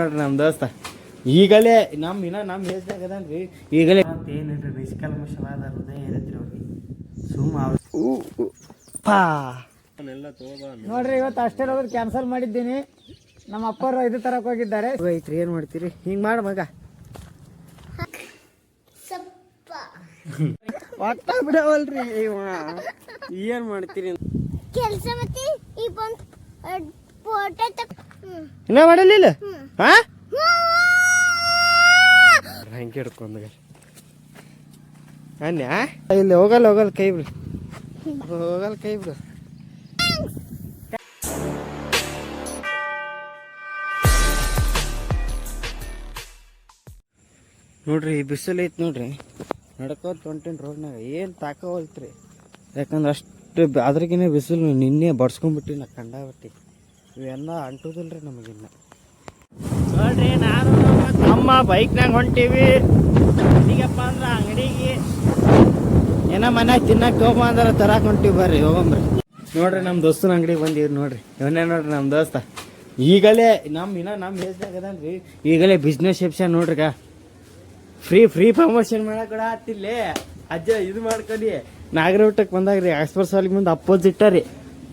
ನೋಡ್ರಿ ನಮ್ಮ ದೋಸ್ತ ಈಗಲೇ ನಮ್ಮ ಏಜ್ದಾಗ ಅದನ್ರಿ ಈಗಲೇ ಏನಿಲ್ರಿ ನಿಷ್ಕಲ್ಮಶವಾದ ಹೃದಯ ಏನೈತ್ರಿ ಅವ್ರಿಗೆ ಪಾ ನೋಡ್ರಿ ಇವತ್ತು ಅಷ್ಟೇ ಹೋಗೋದು ಕ್ಯಾನ್ಸಲ್ ಮಾಡಿದ್ದೀನಿ. ನಮ್ಮ ಅಪ್ಪರು ಇದು ತರಕ್ ಹೋಗಿದ್ದಾರೆ. ಐತ್ರಿ ಏನ್ ಮಾಡ್ತೀರಿ ಹಿಂಗ್ ಮಾಡ ಮಗ ಒಟ್ಟ ಬಿಡವಲ್ರಿ ಏನ್ ಮಾಡ್ತೀರಿ ಕೆಲಸ ಮತ್ತೆ ಈ ಬಂದ್ ಫೋಟೋ ಇನ್ನ ಮಾಡಲಿಲ್ಲ ಹಾ ಹಂಗೆ ಹಿಡ್ಕೊಂಡ ಅನ್ಯಾ ಇಲ್ಲಿ ಹೋಗಲ್ಲ ಕೈ ಬಿಡು ಕೈ ಬಿಡು. ನೋಡ್ರಿ ಈ ಬಿಸಿಲು ಐತಿ ನೋಡ್ರಿ ನಡ್ಕೋತ ಹೊಂಟೇನಿ ರೋಡ್ನಾಗ ಏನು ತಾಕೋಲ್ತ್ರಿ. ಯಾಕಂದ್ರೆ ಅಷ್ಟು ಅದ್ರಗಿನ್ನ ಬಿಸಿಲು ನಿನ್ನೆ ಬಡ್ಸ್ಕೊಂಡ್ಬಿಟ್ಟು ನಾ ಕಂಡಾಬಿಟ್ಟು ಇವೆಲ್ಲ ಅಂಟುದಿಲ್ರಿ ನಮಗಿನ್ನ. ನೋಡ್ರಿ ನಾನು ನಮ್ಮ ಬೈಕ್ನಾಗ ಹೊಂಟೀವಿ ಈಗಪ್ಪ ಅಂದ್ರೆ ಅಂಗಡಿಗೆ ಏನೋ ಮನ್ಯಾಗ ತಿನ್ನಕ್ಕೆ ಹೋಗ ಅಂದ್ರೆ ತರಾಕ್ ಹೊಂಟಿವಿ ಬರ್ರಿ ಹೋಗಂಬ್ರಿ. ನೋಡ್ರಿ ನಮ್ಮ ದೋಸ್ತನ ಅಂಗಡಿಗೆ ಬಂದೀವಿ ನೋಡ್ರಿ ಇವನ್ನೇ ನೋಡ್ರಿ ನಮ್ಮ ದೋಸ್ತ ಈಗಲೇ ನಮ್ಮ ಏಜ್ದಾಗ ಅದನ್ರಿ ಈಗಲೇ ಬಿಸ್ನೆಸ್ ಎಪ್ಷನ್ ನೋಡ್ರಿಗ ಫ್ರೀ ಪ್ರಮೋಷನ್ ಮಾಡಕ್ ಕೂಡ ಹತ್ತಿಲ್ಲೇ ಅಜ್ಜ ಇದು ಮಾಡ್ಕೊಡಿ. ನಾಗರಹೊಟ್ಟಕ್ಕೆ ಬಂದಾಗ್ರಿ ಎಕ್ಸ್ಪ್ರೆಸ್ ಅಲ್ಲಿ ಮುಂದೆ ಅಪೋಸಿಟ್ ರೀ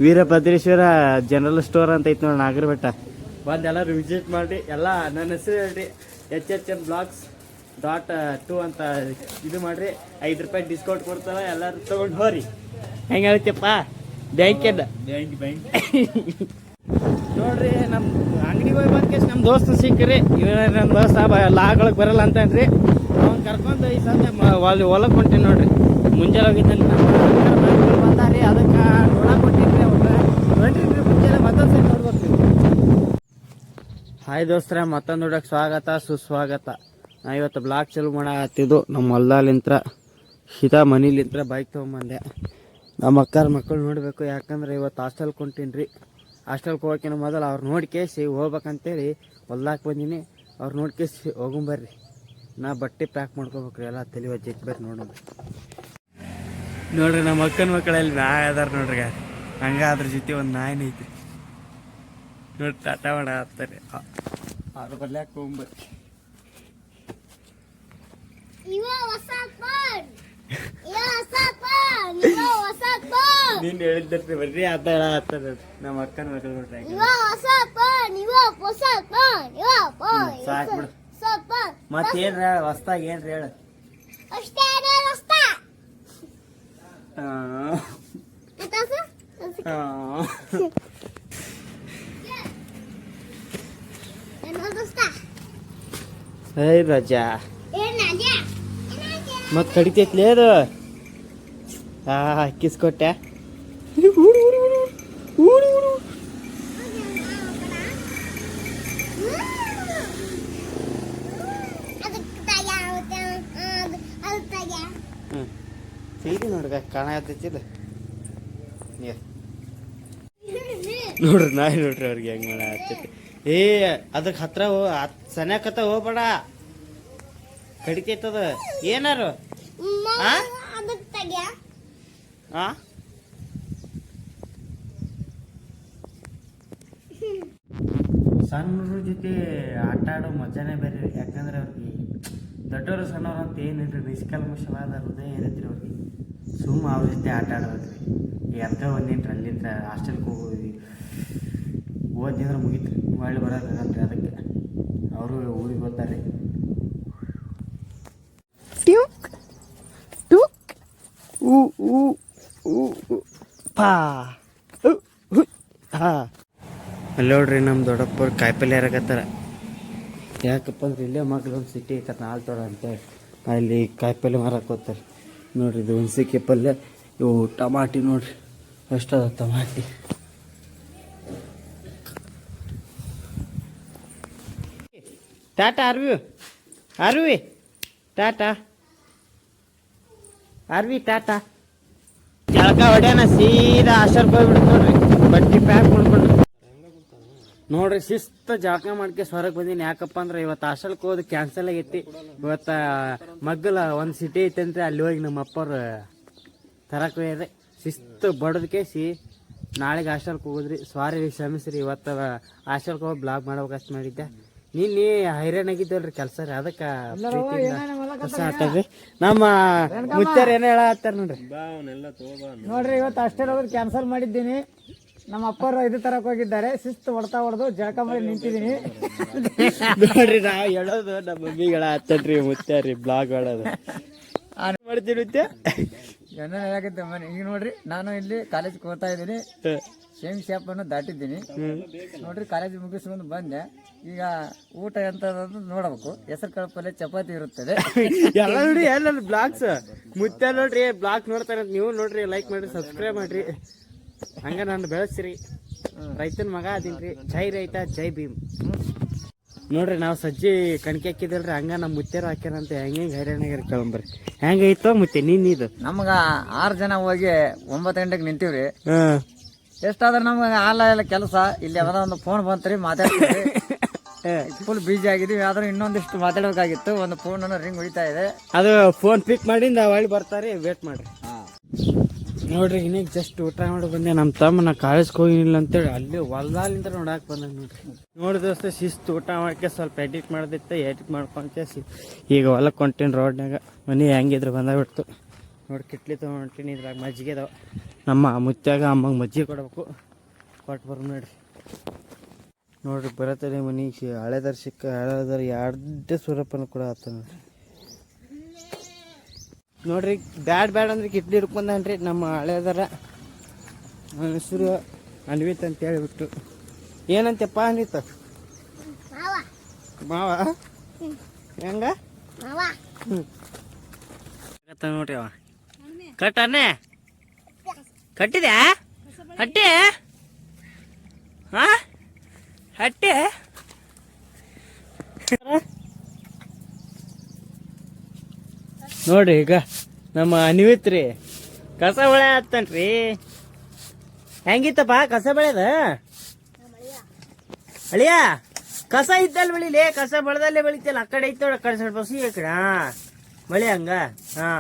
ವೀರಭದ್ರೇಶ್ವರ ಜನರಲ್ ಸ್ಟೋರ್ ಅಂತ ಐತಿ ನೋಡಿ ನಾಗರಬೆಟ್ಟ. ಬಂದು ಎಲ್ಲರೂ ವಿಸಿಟ್ ಮಾಡಿ. ಎಲ್ಲ ನನ್ನ ಹೆಸರು ಹೇಳ್ರಿ HHN_Vlogs.2 ಅಂತ ಇದು ಮಾಡ್ರಿ. 5 ರೂಪಾಯಿ ಡಿಸ್ಕೌಂಟ್ ಕೊಡ್ತಾರ ಎಲ್ಲರೂ ತೊಗೊಂಡು ಹೋರಿ. ಹೆಂಗೆ ಹೇಳ್ತಿಯಪ್ಪ ಬ್ಯಾಂಕ್ ನೋಡ್ರಿ ನಮ್ಮ ಅಂಗಡಿಗೆ ಹೋಗಿ ಬಂದ್ಕೇಶ್ ನಮ್ಮ ದೋಸ್ತ ಸಿಕ್ಕ್ರಿ. ಇವ ನಮ್ಮ ದೋಸ್ತ ಲಾಗಳಿಗೆ ಬರಲ್ಲ ಅಂತನ್ರಿ ಅವ್ನು ಕರ್ಕೊಂಡು ಈ ಸಂಜೆ ಹೊಲಕ್ಕೆ ಹೊಂಟೀನಿ ನೋಡ್ರಿ. ಮುಂಜಾನೆ ಹೋಗಿದ್ದಲ್ಲಿ ನಮ್ಮ ಬಂದಾರಿ ಅದಕ್ಕೆ ನೋಡಕ್ಕೆ ಹೊಂಟೀನಿ ಹೊಂಟ್ರಿ ಮುಂಜಾನೆ ಮತ್ತೊಂದು ಸರಿ ನೋಡ್ಬೇಕು. ಹಾಯ್ ದೋಸ್ತರ ಮತ್ತೊಂದು ನೋಡಕ್ಕೆ ಸ್ವಾಗತ ಸುಸ್ವಾಗತ. ನಾ ಇವತ್ತು ಬ್ಲಾಗ್ ಚಾಲು ಮಾಡತ್ತಿದ್ದು ನಮ್ಮ ಹೊಲ್ದಾಲಿಂತ್ರ ಸೀದಾ ಮನೇಲಿಂತ್ರ ಬೈಕ್ ತೊಗೊಂಬಂದೆ. ನಮ್ಮ ಅಕ್ಕಾರ ಮಕ್ಕಳು ನೋಡಬೇಕು ಯಾಕಂದ್ರೆ ಇವತ್ತು ಹಾಸ್ಟೆಲ್ಗೆ ಹೊಂಟೀನಿ ರೀ. ಹಾಸ್ಟೆಲ್ಗೆ ಹೋಗೋಕ್ಕಿಂತ ಮೊದಲು ಅವ್ರು ನೋಡ್ಕೇಸಿ ಹೋಗ್ಬೇಕಂತೇಳಿ ಹೊಲ್ದಾಕ್ ಬಂದೀನಿ. ಅವ್ರು ನೋಡ್ಕೇಸಿ ಹೋಗೊಂಬರ್ರಿ. ನಾ ಬಟ್ಟೆ ಪ್ಯಾಕ್ ಮಾಡ್ಕೋಬೇಕ್ರಿ ಎಲ್ಲ ತಲೆ ಒಜ್ಜೈತಿ ಬರ್ರಿ ನೋಡ್ರಿ ನಮ್ಮ ಅಕ್ಕನ ಮಕ್ಕಳಲ್ಲಿ ನಾಯಿ ಅದಾರ ನೋಡ್ರಿ. ಹಂಗ ಅದ್ರ ಜೊತೆ ಒಂದು ನಾಯಿನ ಐತಿ ನೋಡಿ ಟಾಟಾ ಮಾಡ ಹತ್ತಾರೆ ಅವ್ರ ಬರ್ಲ್ಯಾಕ ಹೋಗ್ಬರ್ರಿ. ನೀನ್ ಹೇಳಿದ್ರಿ ಬರ್ರಿ ಅದ ಹತ್ತಾರ ನಮ್ಮ ಅಕ್ಕನ ಮಕ್ಕಳು ನೋಡ್ರಿ. ಸಾಕ್ ಬಿಡು ಮತ್ತೇನ್ರ ಹೊಸ್ತಾಗ ಏನ್ರಿ ಹೇಳ. ಏಯ್ ರಜಾ ಮತ್ ಕಡಿತೈತ್ಲೇ ಅದು ಕಿಸ್ ಕೊಟ್ಟೆ. ಸೀದಿ ನೋಡ್ಗ ಕಾಣತೈತಿಲ್ಲ ನೋಡ್ರಿ ನಾಯಿ ನೋಡ್ರಿ ಅವ್ರಿಗೆ ಹೆಂಗ್ ಮಾಡ ಹತ್ತೈತಿ. ಅದಕ್ಕೆ ಹತ್ರ ಸನ್ಯಾಕತ್ತ ಹೋಗ್ಬೇಡ ಕಡಿತೈತದ ಏನಾರು ಸಣ್ಣವ್ರ ಜೊತೆ ಆಟ ಆಡೋ ಮಜಾನೇ ಬೇರೆ. ಯಾಕಂದ್ರೆ ಅವ್ರಿಗೆ ದೊಡ್ಡವರು ಸಣ್ಣವ್ರು ಅಂತ ಏನಿಲ್ರಿ ನಿಷ್ಕಲ್ಮಶವಾದ ಹೃದಯ ಏನೈತ್ರಿ ಅವ್ರಿಗೆ ಅವ್ರ ಜೊತೆ ಆಟ ಆಡ್ಬೇಕ್ರಿ. ಎದ್ಕ ಒಂದೇನ್ರಿ ಅಲ್ಲಿಂದ ಹಾಸ್ಟೆಲ್ಗೆ ಹೋಗೋದು ಓದಿದ್ರೆ ಮುಗಿತ್ರಿ ಒಳ್ಳೆ ಬರೋಕ್ಕಾಗಲ್ರಿ. ಅದಕ್ಕೆ ಅವರು ಊರಿಗೆ ಹೋಗ್ತಾರೆ. ಅಲ್ಲಿ ನೋಡ್ರಿ ನಮ್ಮ ದೊಡ್ಡಪ್ಪರು ಕಾಯಿಪಲ್ಲೆ ಹರಕತ್ತಾರ. ಯಾಕಪ್ಪ ಅಂದ್ರೆ ಇಲ್ಲೇ ಮಗ್ಳೊಂದು ಸಿಟಿ ಐತಾರೆ ನಾಲ್ತೋಡ ಅಂತೇಳಿ ಅಲ್ಲಿ ಕಾಯಿಪಲ್ಲೆ ಮಾರಕ್ಕೆ ಹೋಗ್ತಾರೆ ನೋಡ್ರಿ. ಇದು ಹುಣ್ಸಿಕಾಯಿ ಪಲ್ಯ, ಇವು ಟಮಾಟಿ ನೋಡ್ರಿ ಎಷ್ಟದ ಟಮಾಟಿ. ಟಾಟಾ ಆರ್ವಿ ಟಾಟಾ ಟಾಟಾ. ಜಳಕ ಹೊಡ್ಯಾನ ಸೀದಾ ಹಾಸ್ಟೆಲ್ಗೆ ಹೋಗ್ಬಿಡ್ತು ನೋಡ್ರಿ. ಬಟ್ಟೆ ಪ್ಯಾಕ್ ಮಾಡ್ಕೊಂಡ್ರಿ ನೋಡ್ರಿ ಶಿಸ್ತ ಜಳಕ ಮಾಡ್ಕೆ ಹೊರಗೆ ಬಂದೀನಿ. ಯಾಕಪ್ಪ ಅಂದ್ರೆ ಇವತ್ತು ಹಾಸ್ಟೆಲ್ಗೆ ಹೋದ್ ಕ್ಯಾನ್ಸಲ್ ಆಗೈತಿ. ಇವತ್ತ ಮಗ್ಗಲ ಒಂದು ಸಿಟಿ ಐತಂದ್ರೆ ಅಲ್ಲಿ ಹೋಗಿ ನಮ್ಮ ಅಪ್ಪರು ತರಕ್ ಹೋಗ್ಯಾರ. ಶಿಸ್ತು ಬಡದ್ ಕೇಸಿ ನಾಳೆಗೆ ಹಾಸ್ಟೆಲ್ಗೆ ಹೋಗೋದ್ರಿ. ಸಾರಿ ಕ್ಷಮಿಸ್ರಿ ಇವತ್ತು ಹಾಸ್ಟೆಲ್ಗೆ ಹೋಗಿ ಬ್ಲಾಗ್ ಮಾಡ್ಬೇಕಷ್ಟು ಮಾಡಿದ್ದೆ. ನೀ ಹೈರಾಣ ಆಗಿದ್ದಲ್ರಿ ಕೆಲಸ ರೀ ಅದಕ್ಕೆ ಆತಲ್ರಿ ನಮ್ಮ ಮುತ್ತಾರ ಏನ ಹೇಳತ್ತಾರ ನೋಡ್ರಿ. ನೋಡ್ರಿ ಇವತ್ತು ಅಷ್ಟೇ ಹೋಗೋದು ಕ್ಯಾನ್ಸಲ್ ಮಾಡಿದ್ದೀನಿ. ನಮ್ಮ ಅಪ್ಪರು ಇದು ತರಕ್ ಹೋಗಿದ್ದಾರೆ. ಶಿಸ್ತು ಹೊಡ್ತಾ ಹೊಡೆದು ಜಳಕ ಮಾಡಿ ನಿಂತಿದ್ದೀನಿ. ನೋಡ್ರಿ ನಾವ್ ಹೇಳೋದು ನಮ್ಮ ಮಮ್ಮಿಗಳ ಹತ್ತನ್ರಿ ಮುತ್ತಾರಿ ಬ್ಲಾಗ್ ಹೇಳೋದು ಮಾಡ್ತೀವಿ ಏನೇನು ಹೇಳಕತ್ತೆ ಮನೆ. ಈಗ ನೋಡ್ರಿ ನಾನು ಇಲ್ಲಿ ಕಾಲೇಜ್ಗೆ ಹೋಗ್ತಾ ಇದ್ದೀನಿ. ಸೇಮ್ ಶಾಪ್ ಅನ್ನು ದಾಟಿದ್ದೀನಿ. ನೋಡ್ರಿ ಕಾಲೇಜ್ ಮುಗಿಸ್ಕೊಂಡು ಬಂದೆ. ಈಗ ಊಟ ಎಂತದ್ದು ನೋಡಬೇಕು. ಹೆಸರು ಕಾಳು ಪಲ್ಯ ಚಪಾತಿ ಇರುತ್ತದೆ. ಎಲ್ಲ ನೋಡಿ ಎಲ್ಲ ಬ್ಲಾಗ್ಸ್ ಮುತ್ತ ನೋಡ್ರಿ ಬ್ಲಾಗ್ ನೋಡ್ತಾರ ನೀವು ನೋಡ್ರಿ, ಲೈಕ್ ಮಾಡ್ರಿ, ಸಬ್ಸ್ಕ್ರೈಬ್ ಮಾಡ್ರಿ. ಹಂಗ ನಾನು ಬೆಳೆಸ್ರಿ. ರೈತನ ಮಗ ಅದೀನ್ರಿ. ಜೈ ರೈತ ಜೈ ಭೀಮ್. ನೋಡ್ರಿ ನಾವು ಸಜ್ಜಿ ಕಣಕಿ ಹಾಕಿದಲ್ರಿ, ಹಂಗ ನಮ್ಮ ಮುತ್ತೆರು ಹಾಕ್ಯಾರಂತ ಹೆಂಗೆ ಹೈರಾಣಿಗಾರ ಕೇಳಂಬರ್ರಿ. ಹೆಂಗೈತೋ ಮುತ್ತೆ ನೀನಿದು ನಮ್ಗ 6 ಜನ ಹೋಗಿ 9 ಗಂಟೆಗೆ ನಿಂತೀವ್ರಿ. ಎಷ್ಟಾದ್ರೆ ನಮ್ಗೆ ಆಲ ಎಲ್ಲ ಕೆಲಸ. ಇಲ್ಲಿ ಯಾವ್ದೋ ಒಂದು ಫೋನ್ ಬಂತ್ರಿ, ಮಾತಾಡ್ತೀವಿ. ಫುಲ್ ಬಿಜಿ ಆಗಿದೀವಿ. ಆದ್ರೂ ಇನ್ನೊಂದಿಷ್ಟು ಮಾತಾಡ್ಬೇಕಾಗಿತ್ತು. ಒಂದು ಫೋನ್ ರಿಂಗ್ ಹೊಡಿತಾ ಇದೆ. ಅದು ಫೋನ್ ಪಿಕ್ ಮಾಡಿ ಒಳ್ಳೆ ಬರ್ತಾರೆ, ವೇಟ್ ಮಾಡ್ರಿ. ನೋಡ್ರಿ ಇನ್ನೀಗ ಜಸ್ಟ್ ಊಟ ಮಾಡಿ ಬಂದೆ. ನಮ್ಮ ತಮ್ಮ ನಾ ಕಾಲೇಜ್ಗೆ ಹೋಗಿನಿಲ್ಲ ಅಂತೇಳಿ ಅಲ್ಲಿ ಹೊಲ್ದಾಲಿಂದ ನೋಡಾಕ್ ಬಂದ ನೋಡಿ ದೋಸ್ತ. ಶಿಸ್ತು ಊಟ ಮಾಡಕ್ಕೆ ಸ್ವಲ್ಪ ಎಡಿಟ್ ಮಾಡ್ದಿತ್ತು, ಎಡಿಟ್ ಮಾಡ್ಕೊಂತ ಈಗ ಹೊಲಕ್ಕೆ ಹೊಂಟೀನಿ ರೋಡ್ನಾಗ. ಮನೆ ಹೆಂಗಿದ್ರು ಬಂದಾಗ್ಬಿಡ್ತು ನೋಡಿ. ಕಿಟ್ಲಿ ತೊಗೊಂಡಿನಿ, ಇದ್ರಾಗ ಮಜ್ಜಿಗೆ ಅದಾವ. ನಮ್ಮ ಮುತ್ಯಾಗ ಅಮ್ಮಂಗೆ ಮಜ್ಜಿಗೆ ಕೊಡ್ಬೇಕು, ಕೊಟ್ಟು ಬರ್ ನೋಡ್ರಿ ಬರತ್ತರಿ ಮನೆಗೆ. ಹಳೆದಾರ ಸಿಕ್ಕ ಹಳೆದಾರ ಎರಡೇ ಸೂರಪ್ಪನ ಕೂಡ ಆತ ನೋಡ್ರಿ. ಬ್ಯಾಡ್ ಅಂದ್ರೆ ಕಿಟ್ಲಿ ಹಿಡ್ಕೊಂಡನ್ರಿ ನಮ್ಮ ಹಳೆದಾರ. ನನ್ನ ಹೆಸರು ಅನ್ವಿತ್ ಅಂತ ಹೇಳಿಬಿಟ್ಟು. ಏನಂತಪ್ಪ ಅನ್ವಿತ? ಮಾವ ಹೆಂಗ ನೋಡ್ರಿ. ಅವ ಕಟ್ಟನೆ ಕಟ್ಟಿದೆ ಹಟ್ಟೆ. ಹಾ ಹಟ್ಟೆ ನೋಡ್ರಿ. ಈಗ ನಮ್ಮ ಅನ್ವಿತ್ ರೀ ಕಸ ಬೆಳೆ ಹತ್ತನ್ರಿ. ಹೆಂಗಿತ್ತಪ್ಪ ಕಸ ಬೆಳೆದ? ಅಳಿಯ ಕಸ ಇದ್ದಲ್ಲಿ ಬೆಳಿಲಿ, ಕಸ ಬೆಳೆದಲ್ಲೇ ಬೆಳಿತಿಲ್ಲ. ಆ ಕಡೆ ಐತೋಳ, ಆ ಕಡೆ ಸೈಡ್ ಬಸ್ ಈ ಕಡೆ. ಹಾ ಮಳಿ ಹಂಗ. ಹಾ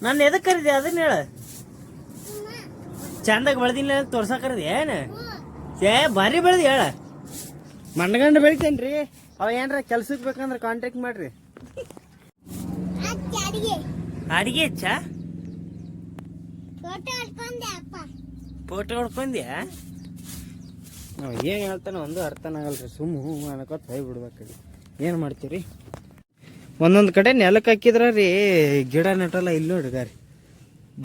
ನಾನು ಎದಕ್ ಕರಿದೆ ಅದನ್ನ ಹೇಳ. ಚಂದಾಗ ಬೆಳೆದಿಲ್ಲ ತೋರ್ಸಕ್ ಕರಿದೆ ಏನ? ಭಾರಿ ಬೆಳೆದಿ ಹೇಳ. ಮಣ್ಣಗಂಡು ಬೆಳಿತೇನ್ರಿ. ಅವ ಏನ್ರ ಕೆಲ್ಸಕ್ಕೆ ಬೇಕಂದ್ರೆ ಕಾಂಟ್ಯಾಕ್ಟ್ ಮಾಡ್ರಿ. ಅಡಿಗೆ ಹೆಚ್ಚ ಫೋಟೋ ಹೊಡ್ಕೊಂಡ್ಯಾ? ನಾವು ಏನು ಹೇಳ್ತಾನೆ ಒಂದು ಅರ್ಥನಾಗಲ್ರಿ. ಸುಮ್ಮ ಅನ್ಕೋತ ಹೋಗಿ ಬಿಡ್ಬೇಕ್ರಿ. ಏನು ಮಾಡ್ತೀರಿ? ಒಂದೊಂದು ಕಡೆ ನೆಲಕ್ಕೆ ಹಾಕಿದ್ರ ರೀ ಗಿಡ ನೆಟ್ಟಲ್ಲ. ಇಲ್ಲಿ ನೋಡ್ರಿ ರೀ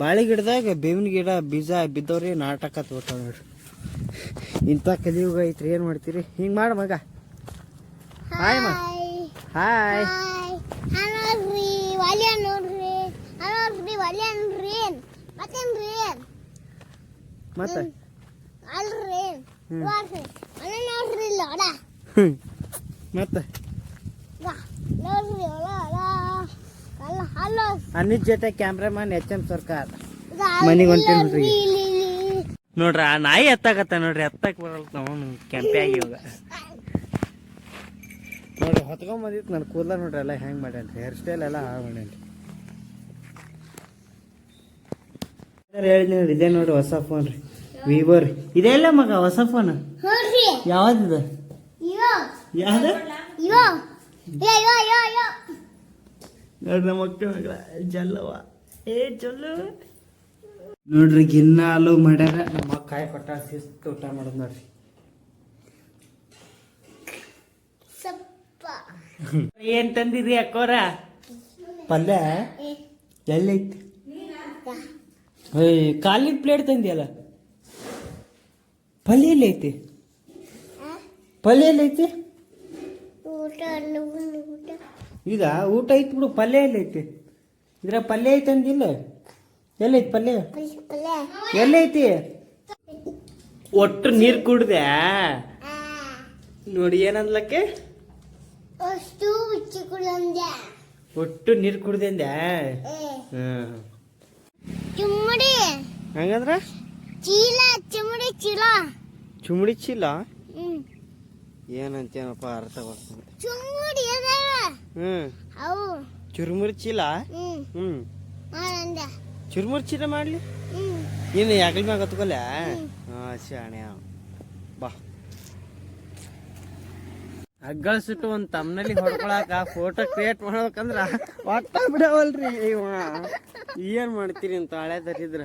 ಬಾಳೆ ಗಿಡದಾಗ ಬೇವಿನ ಗಿಡ ಬೀಜ ಬಿದ್ದವ್ರಿ ನಾಟಕ ತೋರ್ತಾವ ನೋಡ್ರಿ. ಇಂಥ ಕಲಿಯುಗ ಐತ್ರಿ. ಏನು ಮಾಡ್ತೀರಿ? ಹಿಂಗೆ ಮಾಡ ಮಗ. ಹಾಯ್ ಮಾ. ಹಾಯ್ ಮತ್ತೆ ಮತ್ತೆ ಅನಿತ್ ಜೊತೆ ಕ್ಯಾಮ್ರಾಮನ್ HM ಸರ್ಕಾರ ಮನೆಗೆ ಹೊಂಟೇನಿ ನೋಡ್ರಿ. ನೋಡ್ರಿ ಆ ನಾಯಿ ಎತ್ತಾಕತ್ತ ನೋಡ್ರಿ. ಎತ್ತಕ್ ಬರಲ್ಲ ನಾವು ಕೆಂಪ್ಯಾಗಿ ಇವಾಗ ನೋಡ್ರಿ. ಹೊತ್ಕೊಂಬಂದಿತ್ತು ನನ್ನ ಕೂದಲ ನೋಡ್ರಿ ಎಲ್ಲ ಹೆಂಗೆ ಮಾಡ್ಯಾನ್ರಿ. ಹೇರ್ ಸ್ಟೈಲ್ ಎಲ್ಲ ಹಾಳು ಮಾಡ್ಯಾನ್ರಿ. ಹೇಳಿದ್ರಿ ಇದೇ ನೋಡ್ರಿ ಹೊಸ ಫೋನ್ ರೀ, ವಿವೋ ರೀ. ಇದೆಲ್ಲ ಮಗ ಹೊಸ ಫೋನ್ ಯಾವ್ದು? ಯಾವ್ದು ನೋಡ್ರಿ ಮಕ್ಕಳ ಜಲ್ಲವ ಚಲೋ ನೋಡ್ರಿ. ಗಿನ್ನ ಹಾಲು ಮಾಡ್ಯಾರ. ನಮ್ಮ ಕಾಯಿ ಕೊಟ್ಟ ಶಿಸ್ತು ಊಟ ಮಾಡೋದು ನೋಡ್ರಿ. ಏನ್ ತಂದಿದ್ರಿ ಅಕ್ಕೋರ? ಪಲ್ಯ ಎಲ್ಲೈತಿ? ಕಾಲಿನ ಪ್ಲೇಟ್ ತಂದಿಯಲ್ಲ. ಪಲ್ಯ ಎಲ್ಲೈತಿ? ಪಲ್ಯ ಎಲ್ಲೈತಿ? ಈಗ ಊಟ ಐತಿ ಬಿಡು. ಪಲ್ಯ ಎಲ್ಲೈತಿ? ಇದ್ರ ಪಲ್ಯ ಐತಿ ಅಂದಿಲ್ಲ. ಎಲ್ಲೈತಿ ಪಲ್ಯ? ಎಲ್ಲೈತಿ? ಒಟ್ಟು ನೀರ್ ಕುಡ್ದೆ ನೋಡಿ. ಏನಂದ್ಲಕ್ಕೆ? ಒಟ್ಟು ನೀರ್ ಕುಡ್ದೆ ಅಂದೆ. ಹಂಗಂದ್ರ ಚೀಲ ಚುಮಡಿ ಚೀಲ. ಚುಮಡಿ ಚೀಲ ಏನಂತೇನಪ್ಪ ಅರ್ಥ ಬರ್ತದೆ. ಚುಮಡಿ ಅವು ಚುರುಮುರಿ ಚೀಲ. ಚುರುಮುರಿ ಚೀಲ ಮಾಡ್ಲಿ. ನೀನು ಯಾಕಲ್ ಮ್ಯಾಗ ಹತ್ಕೊಲ್ಲ. ಹಾ ಶಾಣೆ ಬಾ. ಅಗ್ಗಳಿಸಿಟ್ಟು ಒಂದು ತಮ್ಮನಲ್ಲಿ ಹೊಡ್ಕೊಳಕ ಫೋಟೋ ಕ್ರಿಯೇಟ್ ಮಾಡ್ಬೇಕಂದ್ರ ಒಟ್ಟ ಬಿಡವಲ್ರಿ ಇವ ಏನ್ ಮಾಡ್ತೀರಿ ಅಂತ ಹಳೆ ತರಿದ್ರ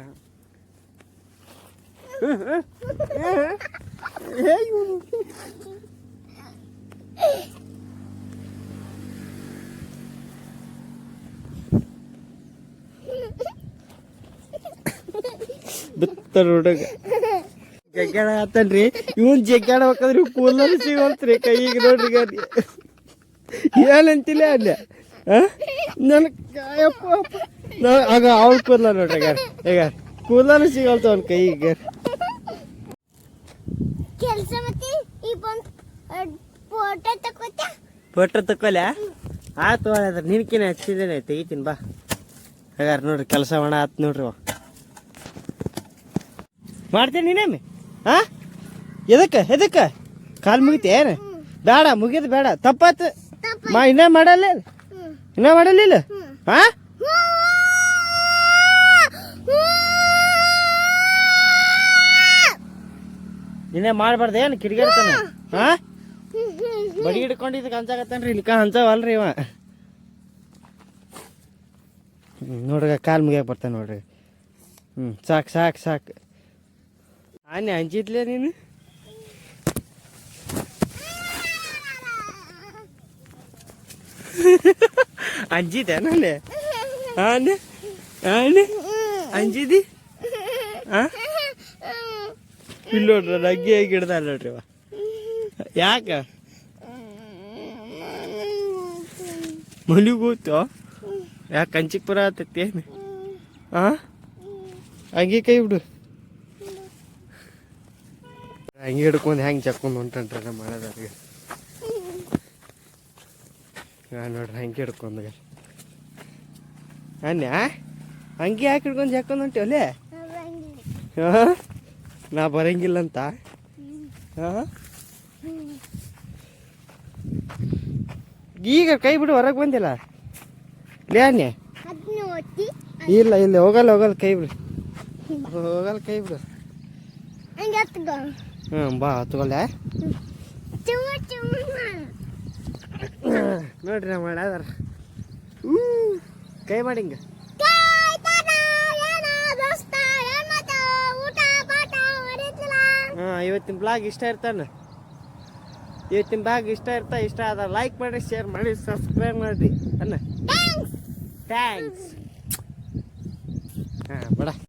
ಬಿತ್ತ ಹುಡುಗ ಜಗ್ಗಾಡ ಆತನ್ರಿ ಇವನ್ ಜಗ್ಗಾಡ್ಬೇಕಂದ್ರಿ ಕೂಲರ್ ಸಿಗಲ್ತ್ರಿ ಕೈಗೆ ನೋಡ್ರಿ ಗಾಡಿ ಏನಂತಿಲ್ಲ ಅಲ್ಲ ಆಗ ಅವ್ಳ ಕೂದಲ ನೋಡ್ರಿ ಈಗ ಕೂದಲು ಸಿಗಲ್ತ ಅವ್ನ ಕೈಗೆ ಕೆಲಸ ಮತ್ತೆ ಈ ಬಂದ್ ಫೋಟೋ ತಕೋತ ಫೋಟೋ ತಕೊಲ್ಲ ಆತು ಅದ್ರ ನಿನ್ಕಿನ ಹಚ್ಚಿದ್ದೇನೆ ತೆಗಿತೀನಿ ಬಾ ಹಾಗಾರ ನೋಡ್ರಿ ಕೆಲಸ ಮಾಡ ಆತ್ ನೋಡ್ರಿ ಮಾಡ್ತೇನೆ ನೀನೇಮಿ ಹಾ ಎದಕ್ಕೆ ಕಾಲ್ ಮುಗಿತೆ ಏನು ಬೇಡ ಮುಗಿದ್ ಬೇಡ ತಪ್ಪಾತು ಇನ್ನ ಮಾಡಲ್ಲ ಹಾ ಇನ್ನೇ ಮಾಡ್ಬಾರ್ದ ಏನು ಕಿಡಿಗೇಡ್ತಾನೆ ಹಾ ಬಡಿ ಹಿಡ್ಕೊಂಡಿದ್ದಕ್ಕೆ ಹಂಚಾಕತ್ತಾನ್ರಿ ಇಲ್ಲಿಕ ಹಂಚವಲ್ರಿ ಇವ ನೋಡ್ರಿ ಕಾಲ್ ಮುಗಿಯಾಕ ಬರ್ತಾನೆ ನೋಡ್ರಿ ಸಾಕು ಆನೆ ಹಂಚಿದ್ಲೇ ನೀನು ಅಂಜಿದೆ ನಾನೇ ಆನೆ ಅಂಜಿದಿ ಇಲ್ಲಿ ನೋಡ್ರಿ ನಗ್ಗೆ ಹೇಗೆ ಹಿಡ್ದ ನೋಡ್ರಿ ಯಾಕ ಮನಿಗೆ ಹೋಯ್ತು ಯಾಕೆ ಕಂಚಿಗೆ ಪುರ ಆತೈತಿ ಏನು ಹಂಗೆ ಕೈ ಬಿಡು ಹಂಗೆ ಹಿಡ್ಕೊಂಡು ಹೆಂಗೆ ಚಕ್ಕೊಂಡು ಹೊಂಟನ್ರಿ ನಮ್ಮ ಮಾಡೋದ್ರಿಗೆ ನೋಡ್ರಿ ಹಂಗೆ ಹಿಡ್ಕೊಂಡ ಅನ್ಯಾ ಹಂಗೆ ಯಾಕೆ ಹಿಡ್ಕೊಂಡು ಜಕ್ಕೊಂಡು ಹೊಂಟಿವಲ್ಲೇ ನಾ ಬರಂಗಿಲ್ಲ ಅಂತ ಈಗ ಕೈ ಬಿಡು ಹೊರಗೆ ಬಂದಿಲ್ಲ ಲೇ ಅನ್ಯ ಇಲ್ಲ ಹೋಗಲ್ಲ ಕೈ ಬಿಡು ಕೈ ಬಿಡು ಬಾ ತಗೊಳ್ಳೆ ನೋಡ್ರಿ ನಾ ಮಾಡ್ಯಾರ ಕೈ ಮಾಡಿ ಹಿಂಗ ಇವತ್ತಿನ ಬ್ಲಾಗ್ ಇಷ್ಟ ಇಷ್ಟ ಆದ ಲೈಕ್ ಮಾಡಿ ಶೇರ್ ಮಾಡಿ ಸಬ್ಸ್ಕ್ರೈಬ್ ಮಾಡ್ರಿ ಅನ್ನ ಥ್ಯಾಂಕ್ಸ್ ಬಡ